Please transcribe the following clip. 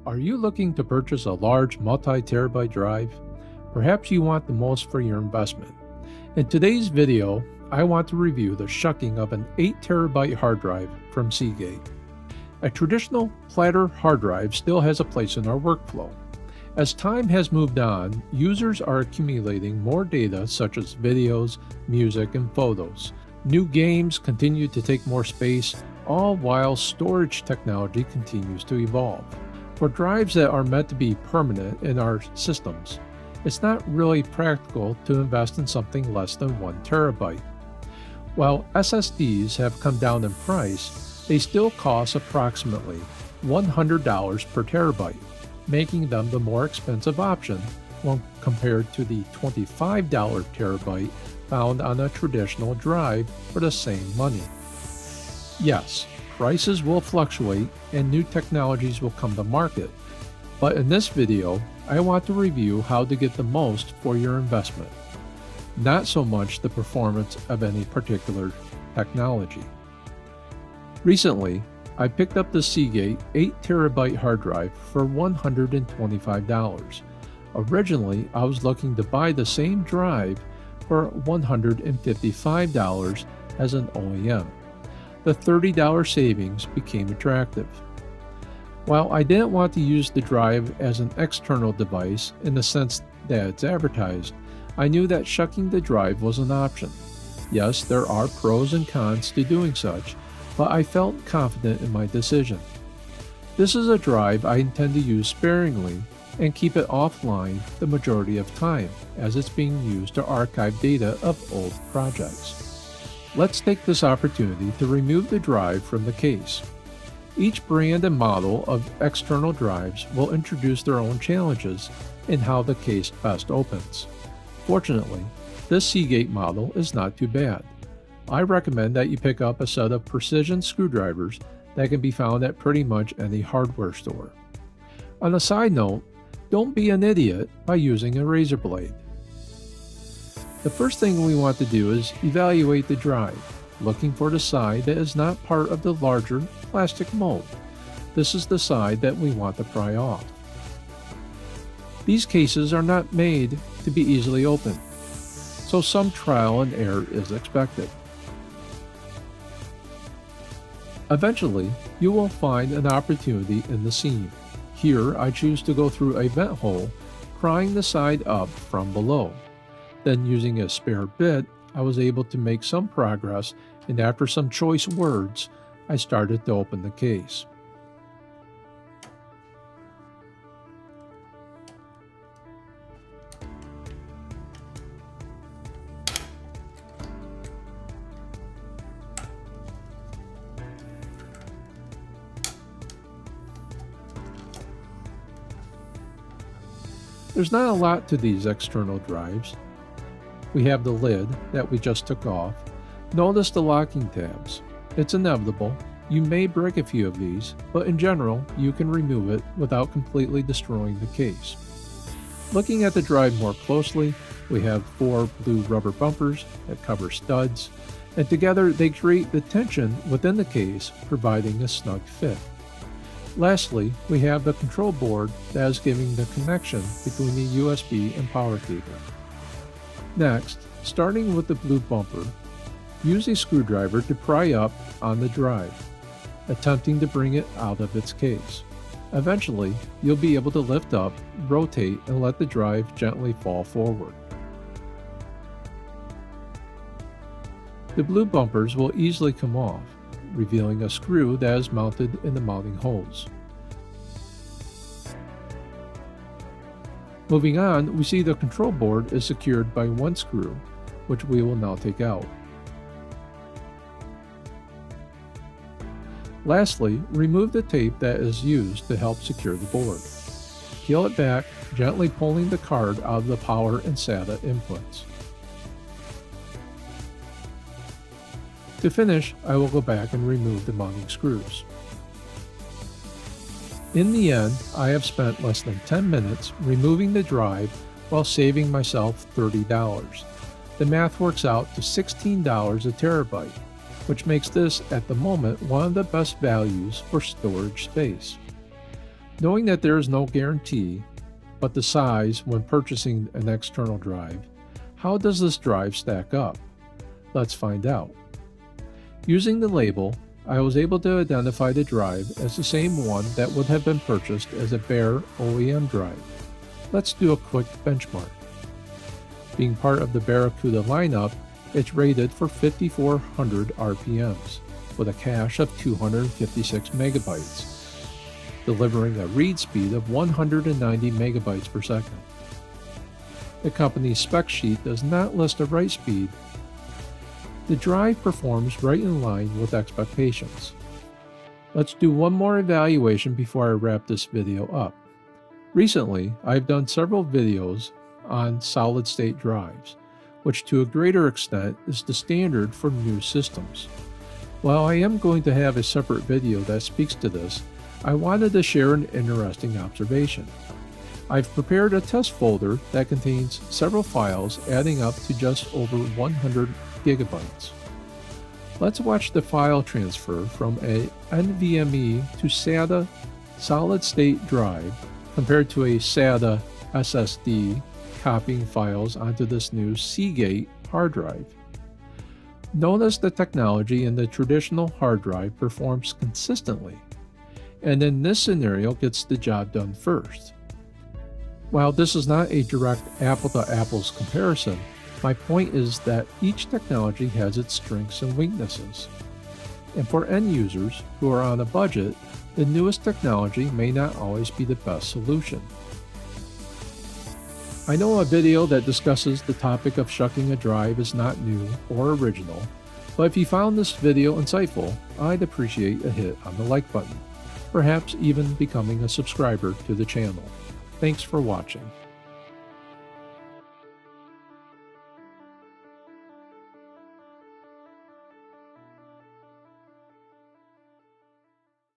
Are you looking to purchase a large multi-terabyte drive? Perhaps you want the most for your investment. In today's video, I want to review the shucking of an 8 TB hard drive from Seagate. A traditional platter hard drive still has a place in our workflow. As time has moved on, users are accumulating more data such as videos, music, and photos. New games continue to take more space, all while storage technology continues to evolve. For drives that are meant to be permanent in our systems, it's not really practical to invest in something less than 1 TB. While SSDs have come down in price, they still cost approximately $100 per terabyte, making them the more expensive option when compared to the $25 terabyte found on a traditional drive for the same money. Yes, prices will fluctuate and new technologies will come to market, but in this video, I want to review how to get the most for your investment, not so much the performance of any particular technology. Recently, I picked up the Seagate 8 TB hard drive for $125. Originally, I was looking to buy the same drive for $155 as an OEM. The $30 savings became attractive. While I didn't want to use the drive as an external device in the sense that it's advertised, I knew that shucking the drive was an option. Yes, there are pros and cons to doing such, but I felt confident in my decision. This is a drive I intend to use sparingly and keep it offline the majority of time, as it's being used to archive data of old projects. Let's take this opportunity to remove the drive from the case. Each brand and model of external drives will introduce their own challenges in how the case best opens. Fortunately, this Seagate model is not too bad. I recommend that you pick up a set of precision screwdrivers that can be found at pretty much any hardware store. On a side note, don't be an idiot by using a razor blade. The first thing we want to do is evaluate the drive, looking for the side that is not part of the larger plastic mold. This is the side that we want to pry off. These cases are not made to be easily opened, so some trial and error is expected. Eventually, you will find an opportunity in the seam. Here, I choose to go through a vent hole, prying the side up from below. Then, using a spare bit, I was able to make some progress, and after some choice words, I started to open the case. There's not a lot to these external drives. We have the lid that we just took off. Notice the locking tabs. It's inevitable. You may break a few of these, but in general, you can remove it without completely destroying the case. Looking at the drive more closely, we have 4 blue rubber bumpers that cover studs, and together they create the tension within the case, providing a snug fit. Lastly, we have the control board that is giving the connection between the USB and power cable. Next, starting with the blue bumper, use a screwdriver to pry up on the drive, attempting to bring it out of its case. Eventually, you'll be able to lift up, rotate, and let the drive gently fall forward. The blue bumpers will easily come off, revealing a screw that is mounted in the mounting holes. Moving on, we see the control board is secured by 1 screw, which we will now take out. Lastly, remove the tape that is used to help secure the board. Peel it back, gently pulling the card out of the power and SATA inputs. To finish, I will go back and remove the mounting screws. In the end, I have spent less than 10 minutes removing the drive while saving myself $30. The math works out to $16 a terabyte, which makes this at the moment one of the best values for storage space. Knowing that there is no guarantee, but the size when purchasing an external drive, how does this drive stack up? Let's find out. Using the label, I was able to identify the drive as the same one that would have been purchased as a bare OEM drive. Let's do a quick benchmark. Being part of the Barracuda lineup, it's rated for 5,400 RPMs with a cache of 256 megabytes, delivering a read speed of 190 megabytes per second. The company's spec sheet does not list a write speed. The drive performs right in line with expectations. Let's do one more evaluation before I wrap this video up. Recently, I've done several videos on solid-state drives, which to a greater extent is the standard for new systems. While I am going to have a separate video that speaks to this, I wanted to share an interesting observation. I've prepared a test folder that contains several files adding up to just over 100 gigabytes. Let's watch the file transfer from a NVMe to SATA solid-state drive compared to a SATA SSD copying files onto this new Seagate hard drive. Notice the technology in the traditional hard drive performs consistently, and in this scenario gets the job done first. While this is not a direct apple-to-apples comparison, my point is that each technology has its strengths and weaknesses. And for end users who are on a budget, the newest technology may not always be the best solution. I know a video that discusses the topic of shucking a drive is not new or original, but if you found this video insightful, I'd appreciate a hit on the like button, perhaps even becoming a subscriber to the channel. Thanks for watching.